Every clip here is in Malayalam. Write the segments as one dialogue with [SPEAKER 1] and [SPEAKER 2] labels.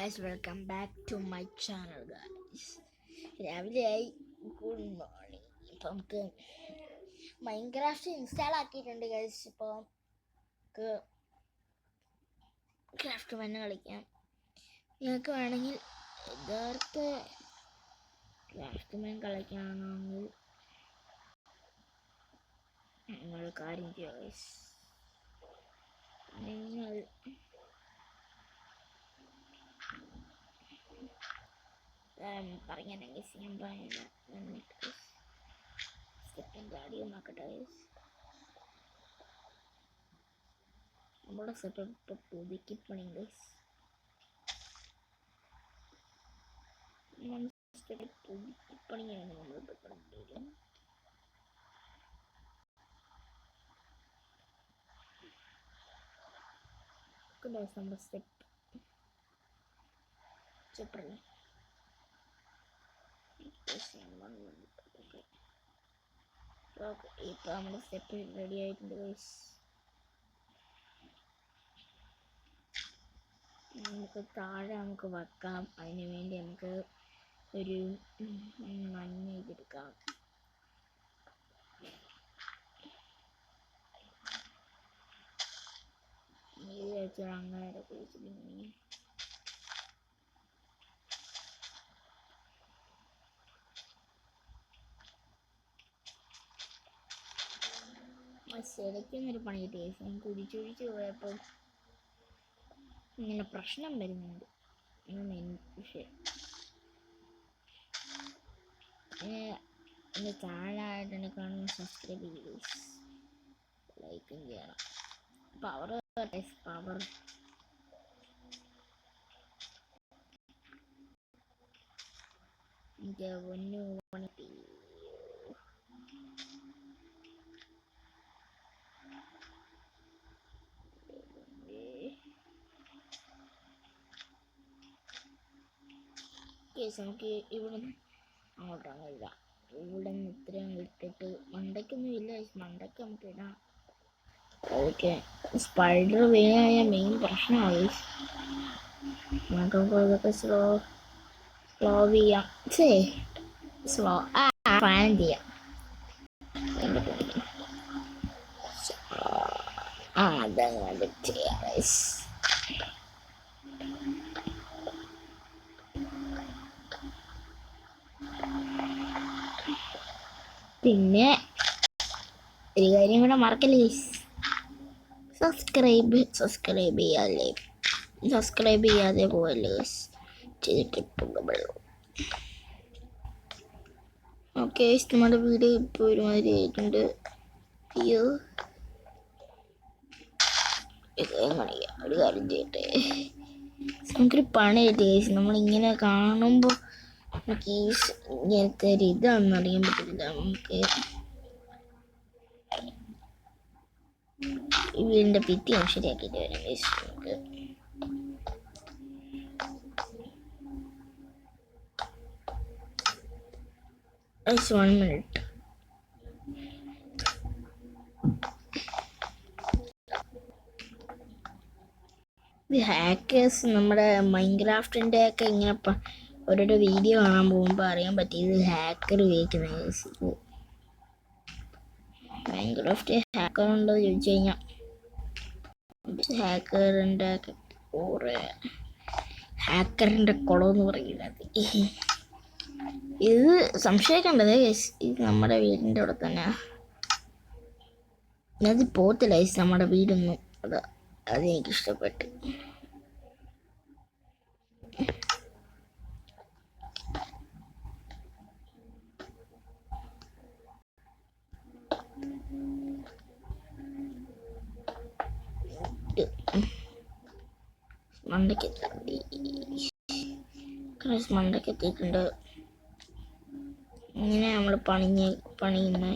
[SPEAKER 1] Guys, welcome back to my channel guys. രാവിലെയായി, ഗുഡ് മോർണിംഗ്. ഇപ്പം നമുക്ക് മൈൻക്രാഫ്റ്റ് ഇൻസ്റ്റാൾ ആക്കിയിട്ടുണ്ട് ഗൈസ്. ഇപ്പോൾ നമുക്ക് ക്രാഫ്റ്റ് മണ്ണ് കളിക്കാം. നിങ്ങൾക്ക് വേണമെങ്കിൽ യഥാർത്ഥ ക്രാഫ്റ്റ് മൺ കളിക്കുകയാണെങ്കിൽ നിങ്ങൾ കാര്യം ചെയ്യുക ഗൈസ്. നിങ്ങൾ പറഞ്ഞെങ്കിൽ ഞാൻ പറയുന്നില്ല. സെക്കൻഡ് ആഡിയോ നോക്കട്ടെ ഗൈസ്. നമ്മുടെ സെറ്റപ്പ് ഇപ്പോൾ പുതുക്കി പണിയും ഗൈസ്. പുതുക്കി പണിയാണ് നമ്മളിപ്പോൾ കണ്ടുവരും. നമ്മുടെ സ്റ്റെപ്പല്ലേ ഇപ്പൊ നമ്മുടെ സ്റ്റെപ്പ് റെഡി ആയിട്ടുണ്ട് ഗൈസ്. നമുക്ക് താഴെ നമുക്ക് വെക്കാം. അതിന് വേണ്ടി നമുക്ക് ഒരു മഞ്ഞ ഇതെടുക്കാം. ഇത് വെച്ചാൽ അങ്ങനെ കുഴിച്ചിട്ടുണ്ടെങ്കിൽ ശരിക്കുന്നൊരു പണി കിട്ടി. ഞാൻ കുഴിച്ചൊഴിച്ച് പോയപ്പോൾ ഇങ്ങനെ പ്രശ്നം വരുന്നുണ്ട്. പക്ഷേ എൻ്റെ ചാനലായിട്ട് എന്നെ കാണുന്ന സബ്സ്ക്രൈബ് ചെയ്തു, ലൈക്കും ചെയ്യണം. പവർ എനിക്ക് ഒന്നു പണിട്ടി. നമുക്ക് ഇവിടെ അങ്ങോട്ടാണ് ഇടാം. ഇവിടെ നിന്ന് ഇത്രയും ഇട്ടിട്ട് മണ്ടയ്ക്കൊന്നും ഇല്ല. മണ്ടയ്ക്ക് നമുക്ക് ഇടാം. അതൊക്കെ സ്പൈഡർ വീണായ മെയിൻ പ്രശ്നമായി. നമുക്കൊക്കെ സ്ലോ ചെയ്യാം. സ്ലോ ഫാൻ ചെയ്യാം. അതങ്ങനെ ചെയ്യാം. പിന്നെ ഒരു കാര്യം കൂടെ മറക്കല്ലേ, സബ്സ്ക്രൈബ് ചെയ്യാല്ലേ. സബ്സ്ക്രൈബ് ചെയ്യാതെ പോവല്ലേ ചെയ്തിട്ട് പോകുമ്പോൾ. ഓക്കെ, നമ്മുടെ വീഡിയോ ഇപ്പോൾ ഒരുമാതിരി ആയിട്ടുണ്ട്. അയ്യോ, ഒരു കാര്യം ചെയ്യട്ടെ. നമുക്കൊരു പണി കിട്ടി. നമ്മളിങ്ങനെ കാണുമ്പോൾ നമുക്ക് ഇങ്ങനത്തെ ഒരു ഇതാണെന്ന് അറിയാൻ പറ്റില്ല. നമുക്ക് ഈ വീടിൻ്റെ ഭിത്തി ശരിയാക്കിയിട്ട് വരാം. നമുക്ക് 1 minute. ഇത് ഹാക്കേഴ്സ് നമ്മുടെ മൈൻക്രാഫ്റ്റിൻ്റെ ഒക്കെ ഇങ്ങനെ ഓരോരോ വീഡിയോ കാണാൻ പോകുമ്പോൾ അറിയാൻ പറ്റി ഇത് ഹാക്കർ ഉപയോഗിക്കുന്ന. മൈൻക്രാഫ്റ്റ് ഹാക്കർ ഉണ്ടോ ചോദിച്ചു കഴിഞ്ഞാൽ ഹാക്കറിൻ്റെ കുളമെന്ന് പറയുന്നത്. ഇത് സംശയിക്കേണ്ടത് ഇത് നമ്മുടെ വീടിൻ്റെ അവിടെ തന്നെ. അത് പോത്തില്ല നമ്മുടെ വീടൊന്നും. അതെനിക്കിഷ്ടപ്പെട്ടു. മണ്ടക്കെത്തിയിട്ടുണ്ട്. ഇങ്ങനെ നമ്മൾ പണിയുന്ന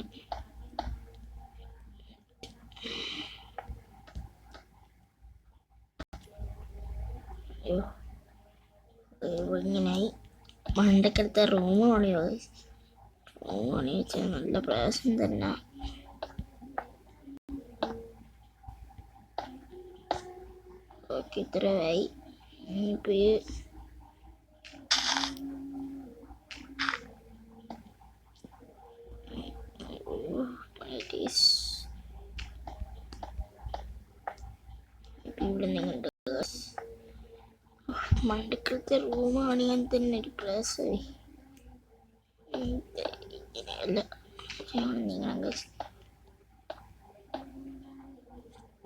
[SPEAKER 1] ഇങ്ങനെയായി. മണ്ടക്കെടുത്ത റൂം പണി വെച്ചാൽ നല്ല പ്രയാസം തന്നെ. ഓക്കെ, ഇത്രയായി. ഇപ്പോൾ മണ്ടക്കളത്തെ റൂമാണ് ഞാൻ തന്നെ ഒരു പ്ലേസ്. അല്ല നിങ്ങൾ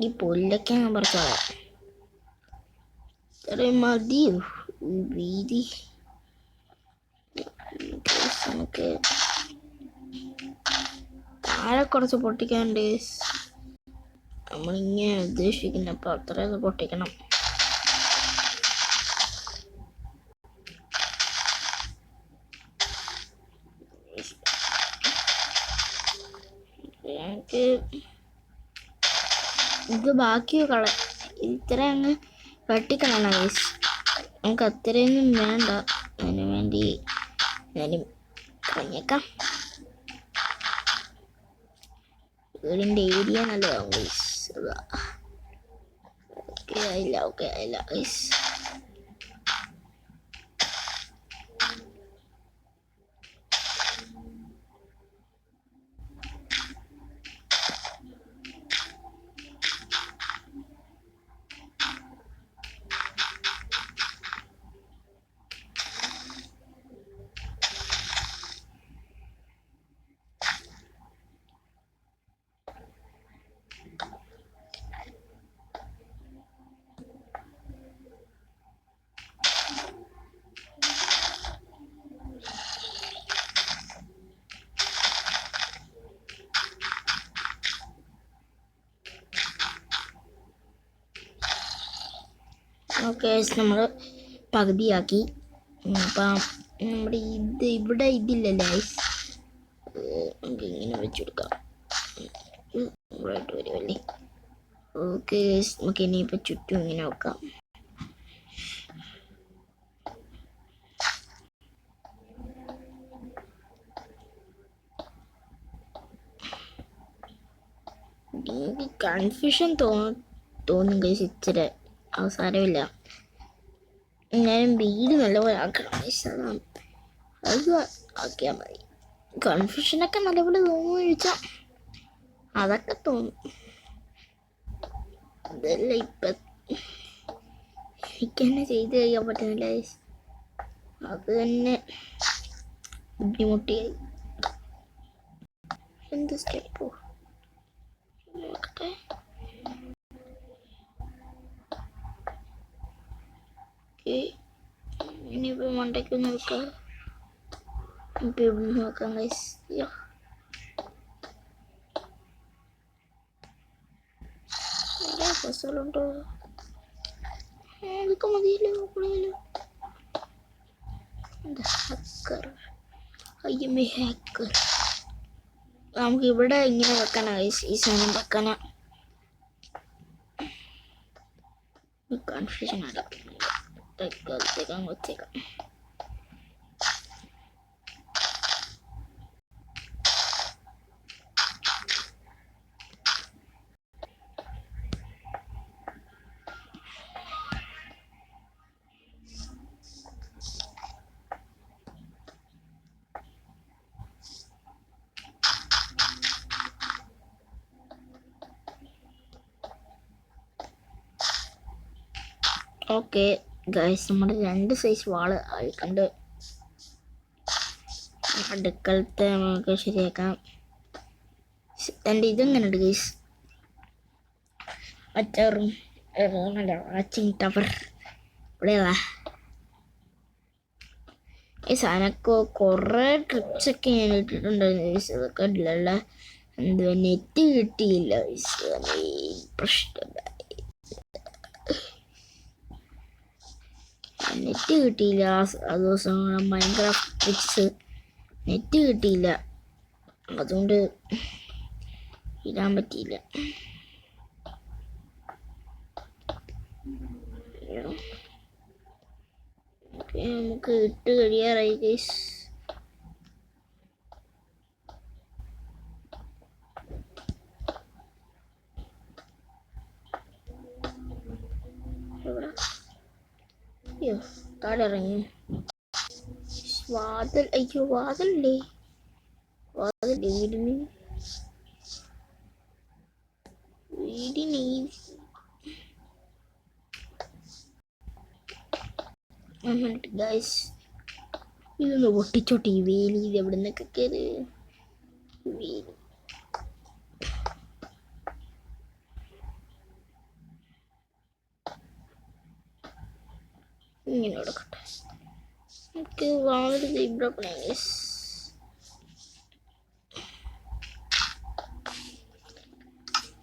[SPEAKER 1] ഈ പുല്ലൊക്കെ ഞാൻ പറിച്ചോളാം. ഇത്രയും മതിയോ വീതി? നമുക്ക് താഴെ കുറച്ച് പൊട്ടിക്കാണ്ട് നമ്മളിങ്ങനെ ഉദ്ദേശിക്കുന്ന അപ്പോൾ അത്രയൊക്കെ പൊട്ടിക്കണം. ഞങ്ങൾക്ക് ഇത് ബാക്കി ഇത്ര അങ്ങ് വെട്ടിക്കളയണം ഗൈസ്. നമുക്ക് അത്രയൊന്നും വേണ്ട. അതിന് വേണ്ടി ഞാനും കളഞ്ഞേക്കാം. വീടിൻ്റെ ഏരിയ നല്ലതാവും ഗൈസ്. ഓക്കെ ആയില്ല ഗൈസ്. ഓക്കെ നമ്മൾ പകുതിയാക്കി. അപ്പം നമ്മുടെ ഇവിടെ ഇതില്ലല്ലേ ഗൈസ്, നമുക്ക് ഇങ്ങനെ വെച്ചെടുക്കാം. ഇവിടായിട്ട് വരുമല്ലേ. ഓക്കെ ഗൈസ്, നമുക്ക് ഇനിയിപ്പോൾ ചുറ്റും ഇങ്ങനെ വെക്കാം. എനിക്ക് കൺഫ്യൂഷൻ തോന്നും ഗൈസ് ഇച്ചിരി. അവസാനമില്ല, ഞാൻ വീട് നല്ലപോലെ ആക്കണം ഗൈസ്. അത് ആക്കിയാൽ മതി. കൺഫ്യൂഷനൊക്കെ നല്ലപോലെ തോന്നുന്നു ചോദിച്ചാൽ അതൊക്കെ തോന്നും. അതല്ല ഇപ്പം എനിക്ക് തന്നെ ചെയ്ത് കഴിയാൻ പറ്റുന്നില്ല ഗൈസ്. അത് തന്നെ ബുദ്ധിമുട്ടിയായി. എന്ത് സ്റ്റെപ്പോ നോക്കട്ടെ. ഇനിയിപ്പോൾ മണ്ടയ്ക്ക് നോക്കാം. ഇപ്പം ഇവിടെ നോക്കാം ഗൈസ്. സ്ഥലമുണ്ടോ? അതൊക്കെ മതിയല്ലോ. ഹാക്കർ നമുക്ക് ഇവിടെ ഇങ്ങനെ വെക്കാനാ ഗൈസ്. ഈ സാധനം വെക്കാനാ. കൺഫ്യൂഷൻ തൽക്കാലത്തേക്ക് വെച്ചേക്കാം. ഓക്കെ ഗൈസ്, നമ്മുടെ 2 സൈസ് വാള് ആയിട്ടുണ്ട്. അടുക്കളത്തെ നമുക്ക് ശരിയാക്കാം. എൻ്റെ ഇതെങ്ങനെയുണ്ട് ഗൈസ്? മറ്റേ വാച്ചിങ് ടവർ ഇവിടെയുള്ള ഈ സാധനമൊക്കെ കുറേ ട്രിപ്സൊക്കെ ഞാൻ ഇട്ടിട്ടുണ്ടായിരുന്നു ഗൈസ്. അതൊക്കെ ഇല്ല, എന്തുവാ നെറ്റ് കിട്ടിയില്ല ഗൈസ്. പ്രശ്നം നെറ്റ് കിട്ടിയില്ല. ആ ദിവസം മൈൻക്രാഫ്റ്റ് ട്രിക്സ് നെറ്റ് കിട്ടിയില്ല, അതുകൊണ്ട് ഇടാൻ പറ്റിയില്ല. നമുക്ക് ഇട്ട് കഴിയാറായി ഗൈസ്. താഴെ ഇറങ്ങി വാതിൽ. അയ്യോ വാതിലല്ലേ വീടിന് എന്നിട്ട് ഗൈസ് ഇതൊന്ന് പൊട്ടിച്ചോട്ടെ. ഈ വേലി ഇത് എവിടെ നിന്നൊക്കെ കയറി വേലി. ഇങ്ങനെ കൊടുക്കട്ടെ. എനിക്ക് വളരെ സീബ്ര പ്ലാനേഴ്സ്.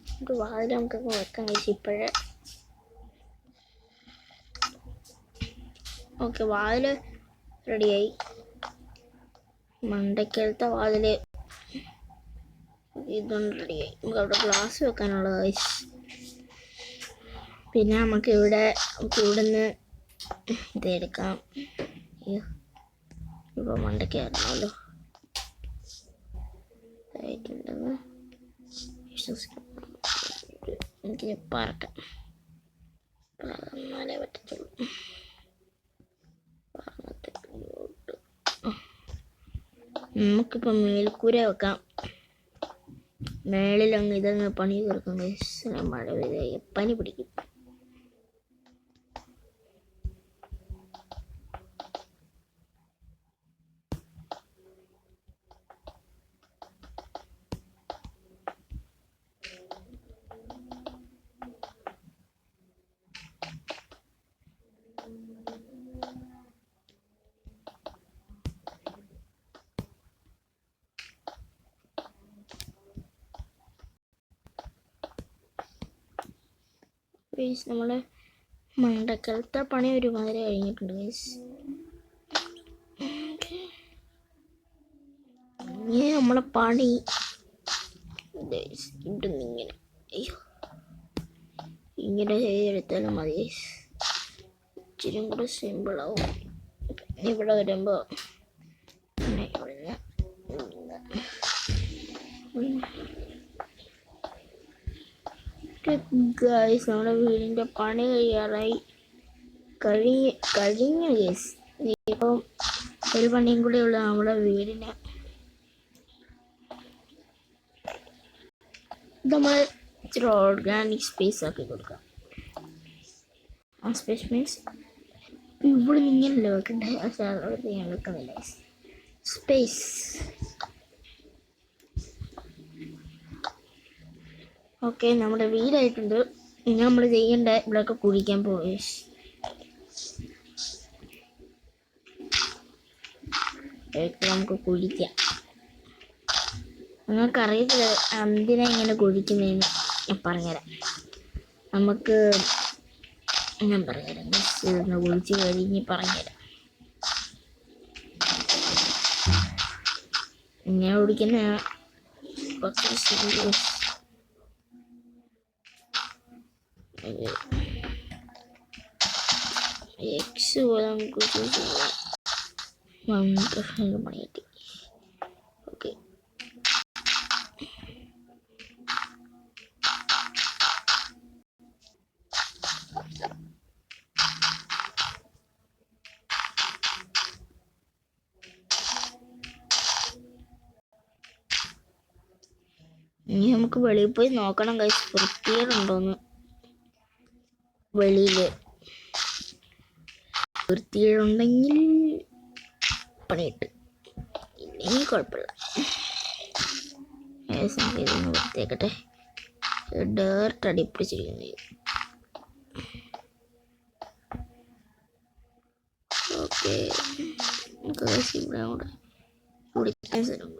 [SPEAKER 1] നമുക്ക് വാതിൽ നമുക്കൊക്കെ വെക്കാൻ കഴിച്ചു ഇപ്പോഴേ. ഓക്കെ, വാതിൽ റെഡിയായി. മണ്ടയ്ക്കലത്തെ വാതിൽ ഇതൊന്നും റെഡിയായി. നമുക്ക് അവിടെ ഗ്ലാസ് വെക്കാനുള്ള ഗൈസ്. പിന്നെ നമുക്ക് ഇവിടെ നിന്ന് ഇതെടുക്കാം. ഇപ്പോൾ മണ്ടയ്ക്കായിരുന്നല്ലോ ആയിട്ടുണ്ടെന്ന് വിശ്വസിക്കാം. എനിക്കിനി പറക്കാം. പറന്നാലേ പറ്റത്തുള്ളൂ. നമുക്കിപ്പോൾ മേൽക്കൂര വെക്കാം. മേളിലങ്ങ് ഇതങ്ങ് പണി തീർക്കും. മഴ പെയ്ത പനി പിടിക്കും. ഗൈസ് നമ്മളെ മണ്ടക്കലത്തെ പണി ഒരുമാതിരി കഴിഞ്ഞിട്ടുണ്ട് ഗൈസ്. ഇനി നമ്മളെ പണി ഇങ്ങനെ അയ്യോ ഇങ്ങനെ ചെയ്തെടുത്താലും മതി ഗൈസ്. ഇച്ചിരി കൂടെ സിമ്പിളാവും. ഇവിടെ വരുമ്പോൾ ഗൈസ് നമ്മുടെ വീടിൻ്റെ പണി കഴിയാറായി. കഴിഞ്ഞ ഗൈസ്. ഇപ്പം ഒരു പണിയും കൂടെ ഉള്ള നമ്മുടെ വീടിന്. നമ്മൾ ഇച്ചിരി ഓർഗാനിക് സ്പേസ് ആക്കി കൊടുക്കാം. ആ സ്പേസ് മീൻസ് ഇവിടെ ഇങ്ങനല്ലേ വെക്കണ്ടേ? പക്ഷേ അവിടെ ഞാൻ വെക്കുന്നില്ല. സ്പേസ് ഓക്കെ, നമ്മുടെ വീടായിട്ടുണ്ട്. ഇനി നമ്മൾ ചെയ്യേണ്ട ഇവിടെയൊക്കെ കുഴിക്കാൻ പോയി. നമുക്ക് കുഴിക്കാം. നിങ്ങൾക്കറിയത്തില്ല എന്തിനാ ഇങ്ങനെ കുഴിക്കുന്നതെന്ന് ഞാൻ പറഞ്ഞുതരാം. നമുക്ക് ഞാൻ പറഞ്ഞുതരാം. ഇതൊന്ന് കുഴിച്ച് കഴിഞ്ഞ് പറഞ്ഞുതരാം. ഇങ്ങനെ കുടിക്കുന്ന എക്സ് പോലെ നമുക്ക് പണിയെത്തി. ഓക്കെ, ഇനി നമുക്ക് വെളിയിൽ പോയി നോക്കണം ഗൈസ്, വൃത്തികേടുണ്ടോന്ന്. വെളിയില് വൃത്തികേടുണ്ടെങ്കിൽ പണിയിട്ട്, ഇല്ലെങ്കിൽ കുഴപ്പമില്ല. ഇതൊന്ന് വൃത്തിയാക്കട്ടെ. ഡേർട്ട് അടിപ്പിടിച്ചിരിക്കുന്നത്. ഓക്കെ, ഇവിടെ കൂടെ കുടിക്കാൻ സ്ഥലം.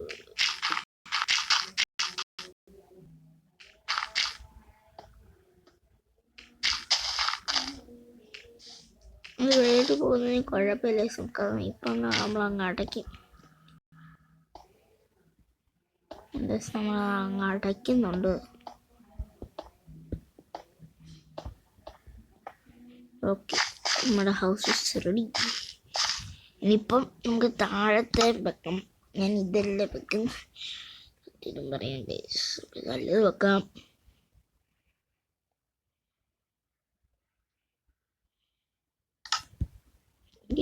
[SPEAKER 1] വെളിയിൽ പോകുന്നതിന് കുഴപ്പമില്ല. ഇപ്പം നമ്മളങ്ങ് അടയ്ക്കും. നമ്മൾ അങ്ങ് അടയ്ക്കുന്നുണ്ട്. ഓക്കെ, നമ്മുടെ ഹൗസ് ഇസ് റെഡി. ഇനിയിപ്പം നമുക്ക് താഴത്തെ വെക്കാം. ഞാൻ ഇതെല്ലാം വെക്കും. ഇതും പറയണ്ടേ, നല്ലത് വെക്കാം.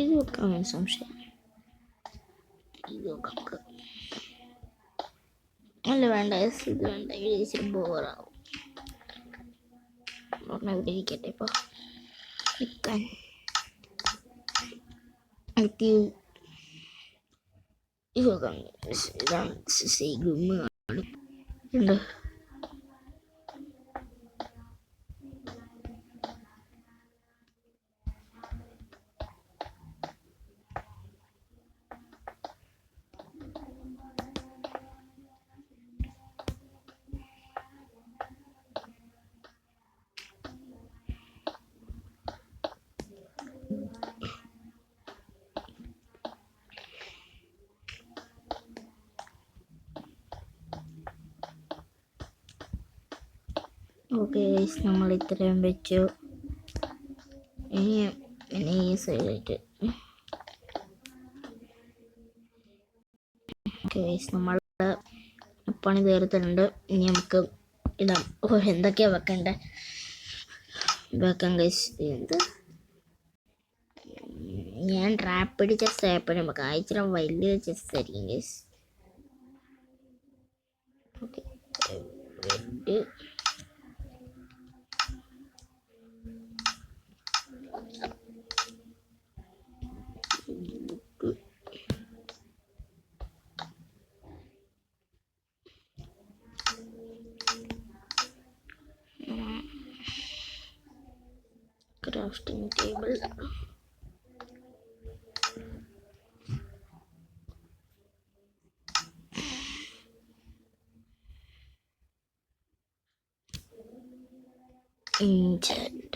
[SPEAKER 1] ഇത് വെക്കാം, സംശയം. ഇത് വെക്കാം. അല്ല വേണ്ട, ഇത് വേണ്ട. ഇത് ഇച്ചിരി ബോറാവും. ഇവിടെ ഇരിക്കട്ടെ ഇപ്പോൾ നിൽക്കാൻ. ആക്റ്റീവ് ഇതാണ് ഗുമ്മ ഉണ്ട്. ഓക്കെ നമ്മൾ ഇത്രയും വെച്ചു. ഇനി ഈ സൈഡായിട്ട് ഓക്കെ നമ്മൾ പണി തീർത്തിട്ടുണ്ട്. ഇനി നമുക്ക് ഇടാം. എന്തൊക്കെയാ വെക്കണ്ടേ വെക്കാം ഗൈസ്. എന്ത് ഞാൻ റാപ്പിഡ് ചെസ് ആയപ്പോഴും വെക്കാം. ഇച്ചിരി വലിയ ചെസ് ആയിരിക്കും guys. Okay crafting table. Enchant.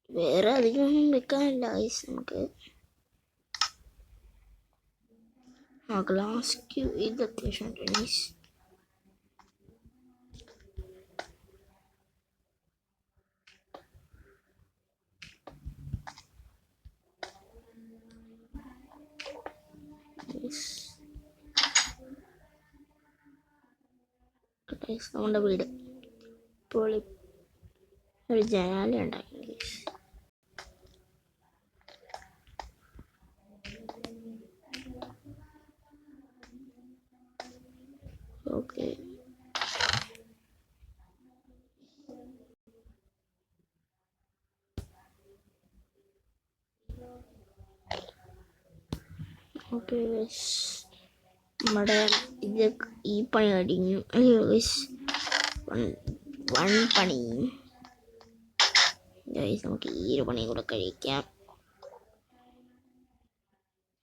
[SPEAKER 1] വേറെ അധികമൊന്നും വെക്കാനില്ല ഗൈസ്. നമുക്ക് ഗ്ലാസ് ക്യൂ ഇത് അത്യാവശ്യം ഗൈസ്. നമ്മുടെ വീട് ഇപ്പോൾ ഒരു ജനാല ഉണ്ടാക്കി ഗൈസ്. ഓക്കെ ഓക്കെ നമ്മുടെ ഇത് ഈ പണി കഴിഞ്ഞു. വൺ പണി നമുക്ക് ഈ ഒരു പണി കൂടെ കഴിക്കാം.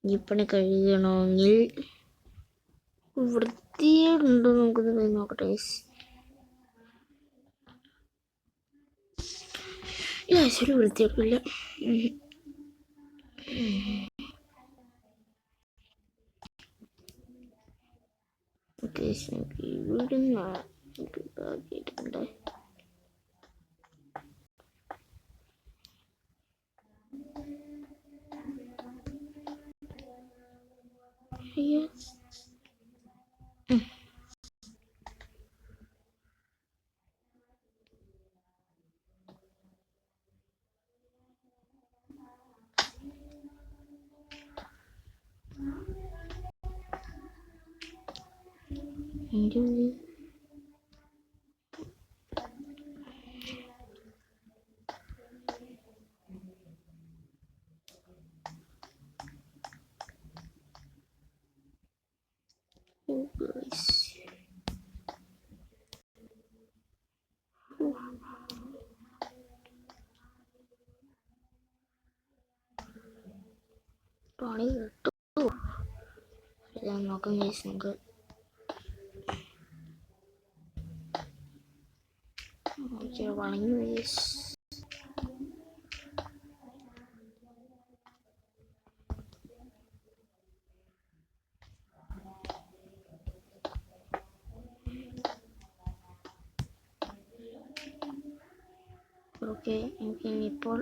[SPEAKER 1] ഈ പണി കഴുകണമെങ്കിൽ വൃത്തിയുണ്ടോ നമുക്കൊന്ന് നോക്കട്ടെ. ഒരു വൃത്തിയൊക്കില്ല. ഓക്കെ ഇവിടുന്ന് ഇതാക്കിയിട്ടുണ്ട്. പണി കിട്ടുമോ നോക്കാം ഗൈസ്. നമുക്ക് വളഞ്ഞു ഗൈസ്. ഓക്കെ എനിക്കിനിപ്പോൾ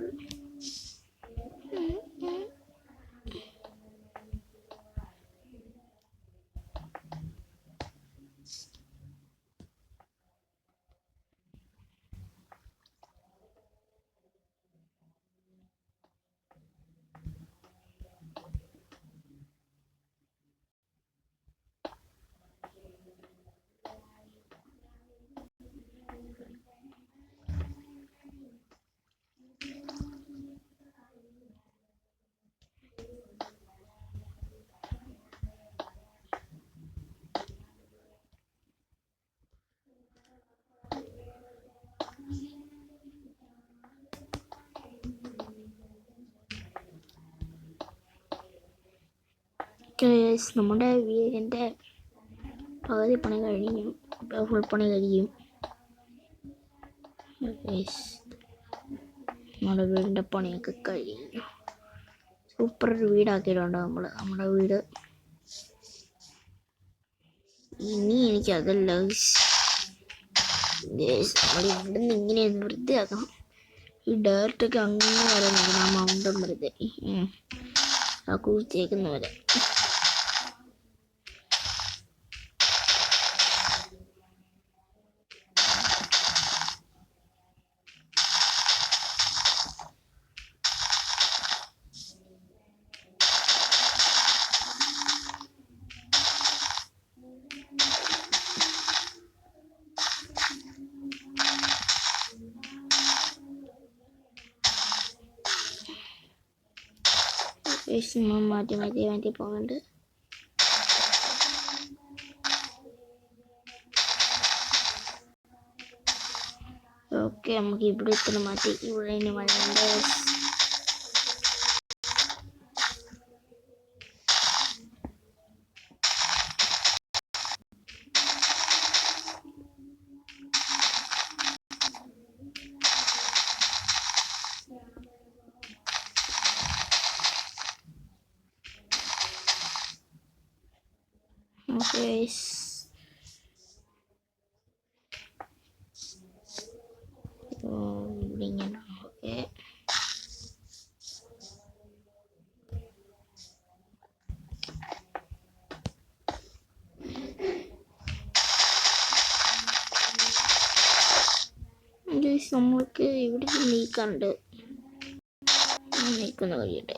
[SPEAKER 1] നമ്മുടെ വീടിൻ്റെ പകുതി പണി കഴിഞ്ഞു. ഇപ്പോൾ ഫുൾ പണി കഴിയും. നമ്മുടെ വീടിൻ്റെ പണിയൊക്കെ കഴിഞ്ഞു. സൂപ്പർ ഒരു വീടാക്കിയിട്ടുണ്ട് നമ്മുടെ വീട്. ഇനി എനിക്കതല്ല, നമ്മൾ ഇവിടുന്ന് ഇങ്ങനെ വൃത്തിയാക്കണം. ഈ ഡയറക്റ്റൊക്കെ അങ്ങനെ വരെ നോക്കണം. ആ മൗണ്ടൻ വെറുതെ ആ കുഴിച്ചേക്കുന്ന വരെ. മാറ്റി പോകുന്നുണ്ട്. ഓക്കെ, നമുക്ക് ഇവിടെ ഇത്ര മാറ്റി. ഇവിടെ ഇനി മഴയുണ്ട്. Okay. Iങ്ങനെ ഓക്കെ. നമ്മൾക്ക് ഇവിടെ നീക്കാണ്ട് നീക്കുന്ന വഴിയുണ്ട്.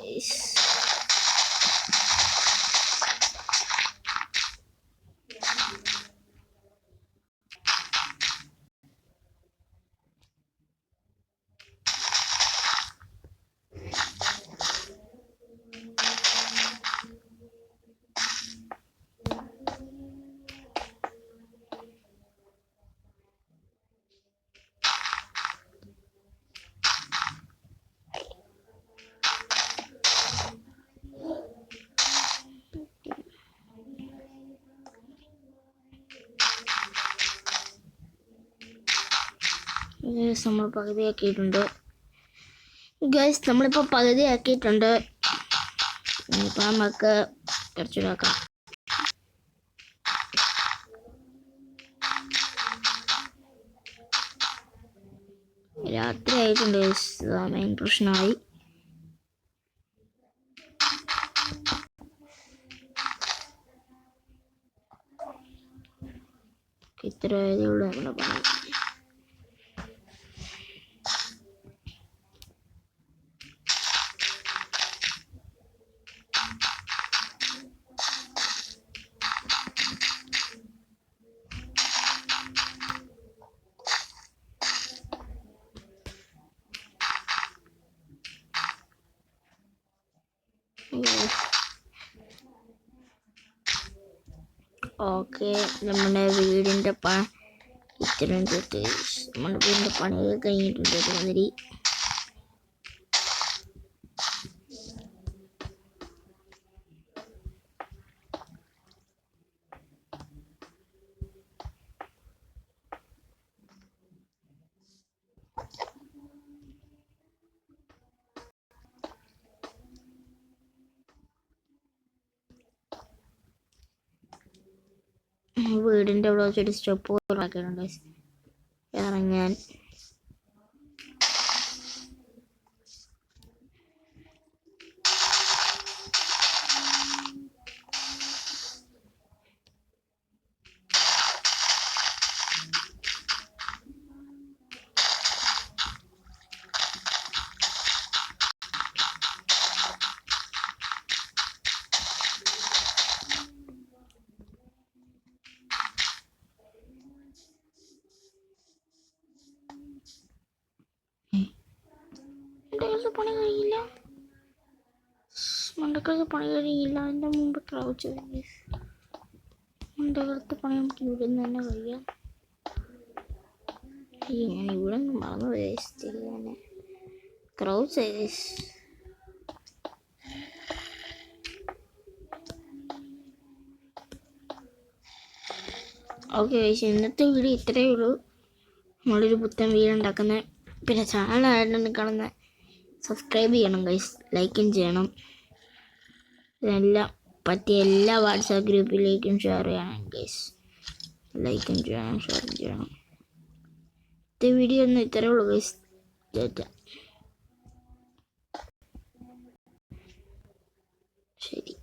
[SPEAKER 1] നമ്മൾ പകുതിയാക്കിയിട്ടുണ്ട് ഗൈസ്. നമ്മളിപ്പോൾ പകുതിയാക്കിയിട്ടുണ്ട്. ഇനിയിപ്പോൾ നമുക്ക് കുറച്ചുകൂടാക്കാം. രാത്രി ആയിട്ടുണ്ട്. മെയിൻ പ്രശ്നമായി. ഇത്ര ആയതുകൊണ്ട് നമ്മുടെ പണി. ഓക്കെ, നമ്മുടെ വീടിൻ്റെ ഇത്രയും നമ്മുടെ വീടിൻ്റെ പണിയൊക്കെ കഴിഞ്ഞിട്ടുണ്ട്. മാതിരി വീടിൻ്റെ അവിടെ വെച്ചൊരു സ്റ്റെപ്പ് ആക്കിയിട്ടുണ്ട് ഇറങ്ങാൻ. പണി കഴിയില്ല, മണ്ടക്കാലത്ത് പണി കഴിയില്ല. അതിൻ്റെ മുമ്പ് ക്രൗച്ച് മണ്ടക്കാലത്ത് പണി നമുക്ക് ഇവിടെ നിന്ന് തന്നെ കഴിയാം. ഞാൻ ഇവിടെ നിന്ന് മറന്നു തന്നെ ക്രൗച്ച് ഓക്കെ ഗൈസ്, ഇന്നത്തെ വീഡിയോ ഇത്രയേ ഉള്ളൂ. നമ്മളൊരു പുത്തൻ വീഡിയോ ഉണ്ടാക്കുന്നത്. പിന്നെ ചാനലായിരുന്നു കാണുന്ന സബ്സ്ക്രൈബ് ചെയ്യണം ഗൈസ്, ലൈക്കും ചെയ്യണം. ഇതെല്ലാം പറ്റിയ എല്ലാ വാട്സാപ്പ് ഗ്രൂപ്പിലേക്കും ഷെയർ ചെയ്യണം ഗൈസ്. ലൈക്കും ചെയ്യണം, ഷെയർ ചെയ്യണം. ഇന്നത്തെ വീഡിയോ ഒന്നും ഇത്രയേ ഉള്ളൂ ഗൈസ്. ശരി.